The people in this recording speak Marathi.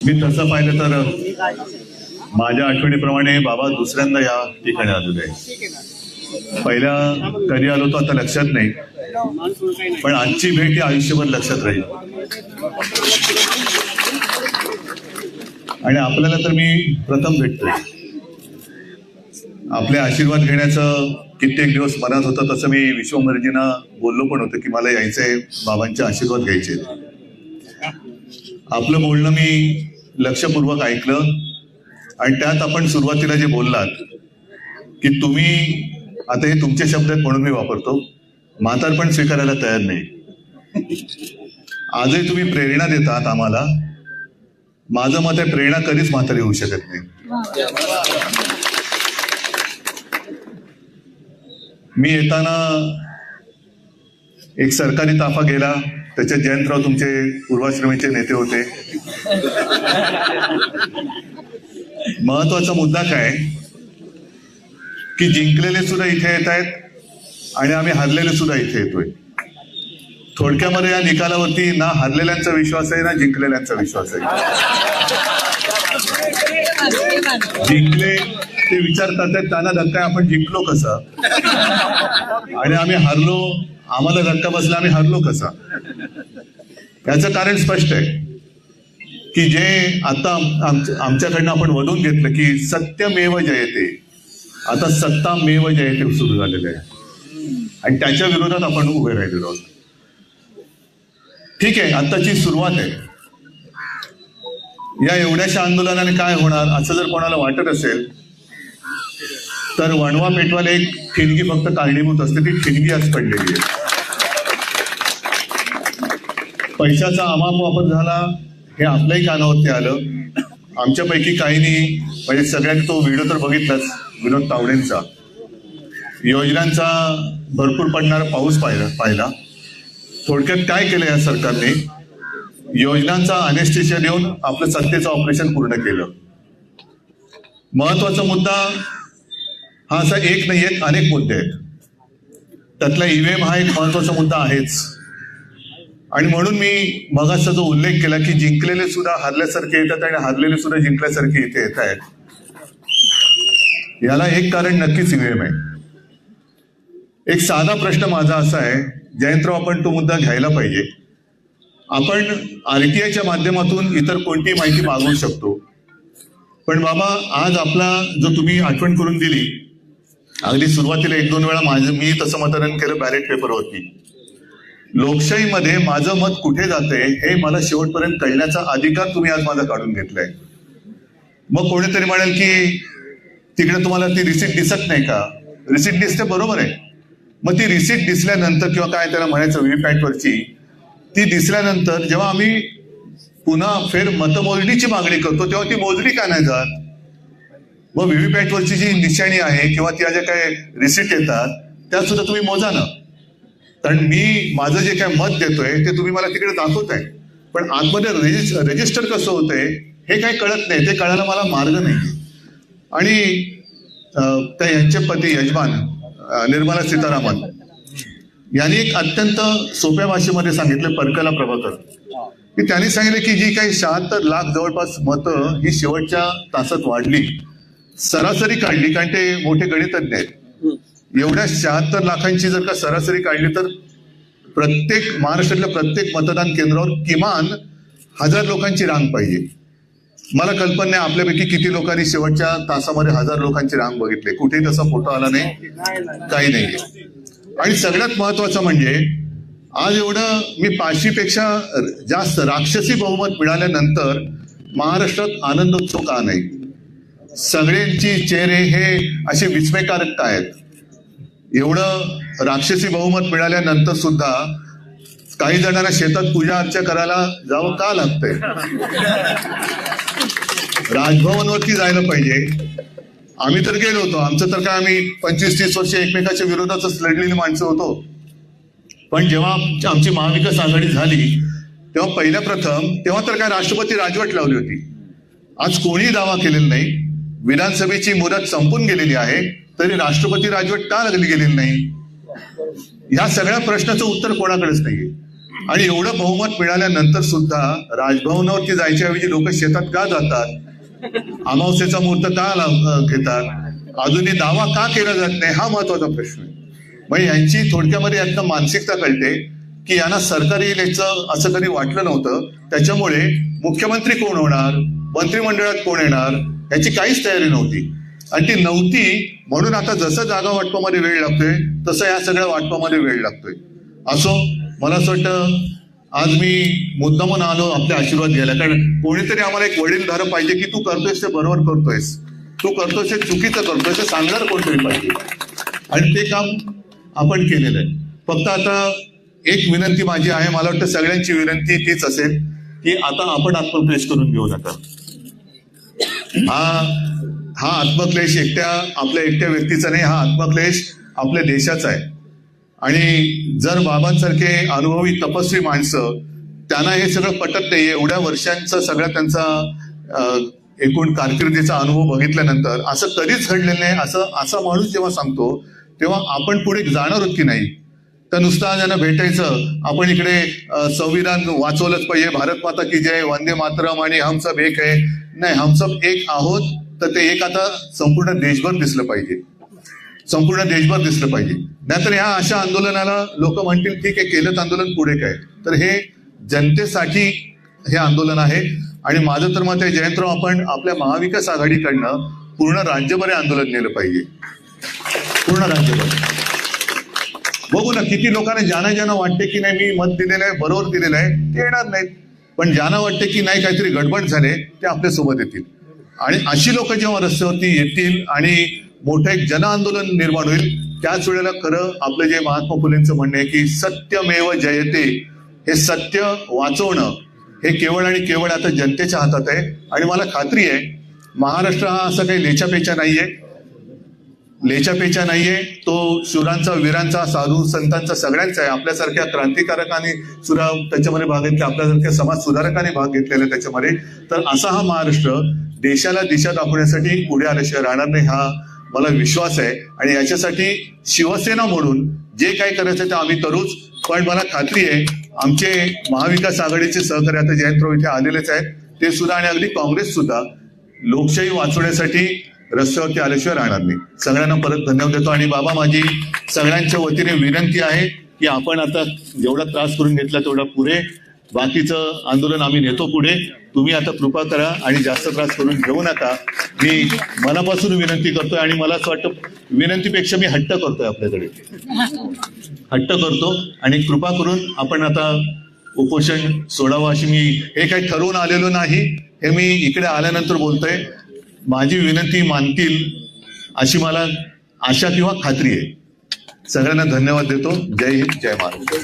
मी तसं पाहिलं तर माझ्या आठवणीप्रमाणे बाबा दुसऱ्यांदा या ठिकाणी आलेले आहे. पहिल्या कधी आलो तो आता लक्षात नाही, पण आजची भेट ही आयुष्यभर लक्षात राहील. आणि आपल्याला तर मी प्रथम भेटतोय. आपले आशीर्वाद घेण्याचं कित्येक दिवस मनात होतं. तसं मी विश्वंभरजींना बोललो पण होतं की मला यायचंय, बाबांचे आशीर्वाद घ्यायचे. आपलं बोलणं मी लक्षपूर्वक ऐकलं आणि त्यात आपण सुरुवातीला जे बोललात की तुम्ही, आता हे तुमचे शब्द आहेत म्हणून मी वापरतो, म्हातारपण स्वीकारायला तयार नाही. आजही तुम्ही प्रेरणा देतात आम्हाला. माझं मत आहे प्रेरणा कधीच म्हातारी होऊ शकत नाही. मी येताना एक सरकारी ताफा गेला, त्याच्यात जयंतराव तुमचे पूर्वाश्रमीचे नेते होते. महत्वाचा मुद्दा काय की जिंकलेले सुद्धा इथे येत आहेत आणि आम्ही हरलेले सुद्धा इथे येतोय. थोडक्यामध्ये या निकालावरती ना हरलेल्यांचा विश्वास आहे ना जिंकलेल्यांचा विश्वास आहे. जिंकले ते विचार करतात त्यांना धक्का, आपण जिंकलो कसा, आणि आम्ही हरलो, आम्हाला धक्का बसला, आम्ही हरलो कसा. याचं कारण स्पष्ट आहे की जे आता आमच्याकडनं आपण वधून घेतलं की सत्यमेव जयते, आता सत्तामेव जयते सुरू झालेलं आहे आणि त्याच्या विरोधात आपण उभे राहिलेलो आहोत. ठीक आहे, आताची सुरुवात आहे. या एवढ्याशा आंदोलनाने काय होणार असं जर कोणाला वाटत असेल तर वणवा पेटवायला एक ठिणगी फक्त कारणीभूत असते. ती ठिणगी आज पडलेली आहे. पैशाचा अमाप वापर झाला हे आपल्याही कानावरती आलं. आमच्यापैकी काहींनी, म्हणजे सगळ्यांनी तो व्हिडिओ तर बघितलाच विनोद तावडेंचा, योजनांचा भरपूर पडणारा पाऊस पाहिला. थोडक्यात काय केलं या सरकारने, योजनांचा अनेस्टेशिया देऊन आपलं सत्तेचं ऑपरेशन पूर्ण केलं. महत्वाचा मुद्दा हा असा एक नाही आहेत, अनेक मुद्दे आहेत. त्यातला ईव्हीएम हा एक महत्वाचा मुद्दा आहेच. आणि म्हणून मी मगाचा जो उल्लेख केला की जिंकलेले सुद्धा हरल्यासारखे येतात आणि हरलेले सुद्धा जिंकल्यासारखे इथे येत आहेत, याला एक कारण नक्कीच ईव्हीएम आहे. एक साधा प्रश्न माझा असा आहे, जयंतराव आपण तो मुद्दा घ्यायला पाहिजे. आपण आरटीआयच्या माध्यमातून इतर कोणतीही माहिती मागवू शकतो, पण बाबा आज आपला जो तुम्ही आठवण करून दिली, अगदी सुरुवातीला 1-2 वेळा मी तसं मतदान केलं बॅलेट पेपरवरती. लोकशाहीमध्ये माझं मत कुठे जाते हे मला शेवटपर्यंत कळण्याचा अधिकार तुम्ही आज माझा काढून घेतलाय. मग कोणीतरी म्हणेल की तिकडे तुम्हाला ती रिसिप्ट दिसत नाही का? रिसिप्ट दिसते, बरोबर आहे. मग ती रिसिप्ट दिसल्यानंतर किंवा काय त्याला म्हणायचं व्हीव्हीपॅटवरची, ती दिसल्यानंतर जेव्हा आम्ही पुन्हा फेर मतमोजणीची मागणी करतो तेव्हा ती मोजणी का नाही जात? व व्हीव्हीपॅटवरची जी निशाणी आहे किंवा त्या ज्या काय रिसिप्ट येतात त्या सुद्धा तुम्ही मोजा ना. कारण मी माझं जे काय मत देतोय ते तुम्ही मला तिकडे दाखवताय, पण आतमध्ये रजिस्टर कसं होतंय हे काही कळत नाही. ते कळायला मला मार्ग नाही. आणि त्या यांचे पती यजमान निर्मला सीतारामन यांनी एक अत्यंत सोप्या भाषेमध्ये सांगितलं, परकला प्रभाकर, की त्यांनी सांगितलं की जी काही 76 लाख जवळपास मतं ही शेवटच्या तासात वाढली, सरासरी काढली, कारण ते मोठे गणितज्ञ आहेत. एवढ्या 76 लाखांची जर का सरासरी काढली तर महाराष्ट्रातल्या प्रत्येक मतदान केंद्रावर किमान 1000 लोकांची रांग पाहिजे. मला कल्पना नाही आपल्यापैकी किती लोकांनी शेवटच्या तासामध्ये 1000 लोकांची रांग बघितली. कुठेही तसा फोटो आला नाही, काही नाही. आणि सगळ्यात महत्वाचं म्हणजे आज एवढं मी 500पेक्षा जास्त राक्षसी बहुमत मिळाल्यानंतर महाराष्ट्रात आनंदोत्सव का नाही? सगळ्यांची चेहरे हे असे विस्मयकारक काय आहेत? एवढं राक्षसी बहुमत मिळाल्यानंतर सुद्धा काही जणांना शेतात पूजा अर्चा करायला जावं का लागतंय? राजभवनवरती जायला पाहिजे. आम्ही तर गेलो होतो, आमचं तर काय, आम्ही 25-30 वर्ष एकमेकाच्या विरोधातच लढलेली माणसं होतो. पण जेव्हा आमची महाविकास आघाडी झाली तेव्हा पहिल्या प्रथम तेव्हा तर काय राष्ट्रपती राजवट लावली होती. आज कोणीही दावा केलेला नाही. विधानसभेची मुदत संपून गेलेली आहे तरी राष्ट्रपती राजवट का लागली गेलेली नाही? ह्या सगळ्या प्रश्नाचं उत्तर कोणाकडेच नाहीये. आणि एवढं बहुमत मिळाल्यानंतर सुद्धा राजभवनावरती जायच्याऐवजी लोक शेतात का जातात, अमावस्येचा मुहूर्त का घेतात, अजूनही दावा का केला जात नाही, हा महत्वाचा प्रश्न आहे. म्हणजे यांची थोडक्यामध्ये यातनं मानसिकता कळते की यांना सरकार येईल याचं असं कधी वाटलं नव्हतं. त्याच्यामुळे मुख्यमंत्री कोण होणार, मंत्रिमंडळात कोण येणार याची काहीच तयारी नव्हती. आणि ती नव्हती म्हणून आता जसं जागा वाटपामध्ये वेळ लागतोय तसं या सगळ्या वाटपामध्ये वेळ लागतोय. असो, मला असं वाटतं आज मी मुद्दामून आलो आपले आशीर्वाद घ्यायला, कारण कोणीतरी आम्हाला एक वडीलधार पाहिजे की तू करतोयस ते बरोबर करतोयस, तू करतोयस ते चुकीचं करतोयस, ते सांगणार कोणतरी पाहिजे. आणि ते काम आपण केलेलं आहे. फक्त आता एक विनंती माझी आहे, मला वाटतं सगळ्यांची विनंती तीच असेल की आता आपण आत्मक्लेश करून घेऊ नका. हा आत्मक्लेश आपल्या एकट्या व्यक्तीचा नाही, हा आत्मक्लेश आपल्या देशाचा आहे. आणि जर बाबांसारखे अनुभवी तपस्वी माणसं, त्यांना हे सगळं पटत नाही, एवढ्या वर्षांचा सगळा त्यांचा एकूण कारकिर्दीचा अनुभव बघितल्यानंतर असं कधीच घडलेलं नाही असा माणूस जेव्हा सांगतो तेव्हा आपण पुढे जाणार आहोत की नाही. तर नुसतं ज्यांना भेटायचं, आपण इकडे संविधान वाचवलंच पाहिजे, भारत माता की जय, वंदे मातरम आणि हम सब एक आहे. नाही, हम सब एक आहोत, तर ते एक आता संपूर्ण देशभर दिसलं पाहिजे, संपूर्ण देशभर दिसलं पाहिजे. नाहीतर ह्या अशा आंदोलनाला लोक म्हणतील ठीक आहे केलं आंदोलन, पुढे काय. तर हे जनतेसाठी हे आंदोलन आहे. आणि माझं तर मत आहे जयंतराव, आपण आपल्या महाविकास आघाडीकडनं पूर्ण राज्यभर आंदोलन नेलं पाहिजे, पूर्ण राज्यभर. बघू ना किती लोकांना ज्यांना वाटते की नाही मी मत दिलेलं आहे, बरोबर दिलेलं आहे, ते येणार नाहीत. पण ज्यांना वाटते की नाही काहीतरी गडबड झाले ते आपल्यासोबत येतील. आणि अशी लोक जेव्हा रस्त्यावरती येतील आणि मोठं एक जन आंदोलन निर्माण होईल, त्याच वेळेला खरं आपलं जे महात्मा फुलेंचं म्हणणं आहे की सत्यमेव जयते, हे सत्य वाचवणं हे केवळ आणि केवळ आता जनतेच्या हातात आहे. आणि मला खात्री आहे महाराष्ट्र हा असं काही लेचापेचा नाहीये, तो शूरांचा, वीरांचा, साधू संतांचा सगळ्यांचा आहे. आपल्यासारख्या क्रांतिकारकांनी सुद्धा त्याच्यामध्ये भाग घेतला, आपल्यासारख्या समाज सुधारकांनी भाग घेतलेला त्याच्यामध्ये. तर असा हा महाराष्ट्र देशाला दिशा दाखवण्यासाठी पुढे आल्याशिवाय राहणार नाही, हा मला विश्वास आहे. आणि याच्यासाठी शिवसेना म्हणून जे काही करायचं ते आम्ही करूच. पण मला खात्री आहे आमचे महाविकास आघाडीचे सहकारी आता जयंतराव इथे आलेलेच आहेत, ते सुद्धा आणि अगदी काँग्रेस सुद्धा लोकशाही वाचवण्यासाठी रस्त्यावरती आल्याशिवाय राहणार नाही. सगळ्यांना परत धन्यवाद देतो. आणि बाबा, माझी सगळ्यांच्या वतीने विनंती आहे की आपण आता जेवढा त्रास करून घेतला तेवढा पुरे, बाकीचं आंदोलन आम्ही नेतो पुढे. तुम्ही आता कृपा करा आणि जास्त त्रास करून घेऊ नका, मी मनापासून विनंती करतोय. आणि मला असं वाटतं विनंतीपेक्षा मी हट्ट करतोय, आपल्याकडे हट्ट करतो. आणि कृपा करून आपण आता उपोषण सोडावं अशी मी, हे काही ठरवून आलेलो नाही, हे मी इकडे आल्यानंतर बोलतोय. माझी विनंती मानतील अशी मला आशा किंवा खात्री आहे. सगळ्यांना धन्यवाद देतो. जय हिंद, जय महाराष्ट्र.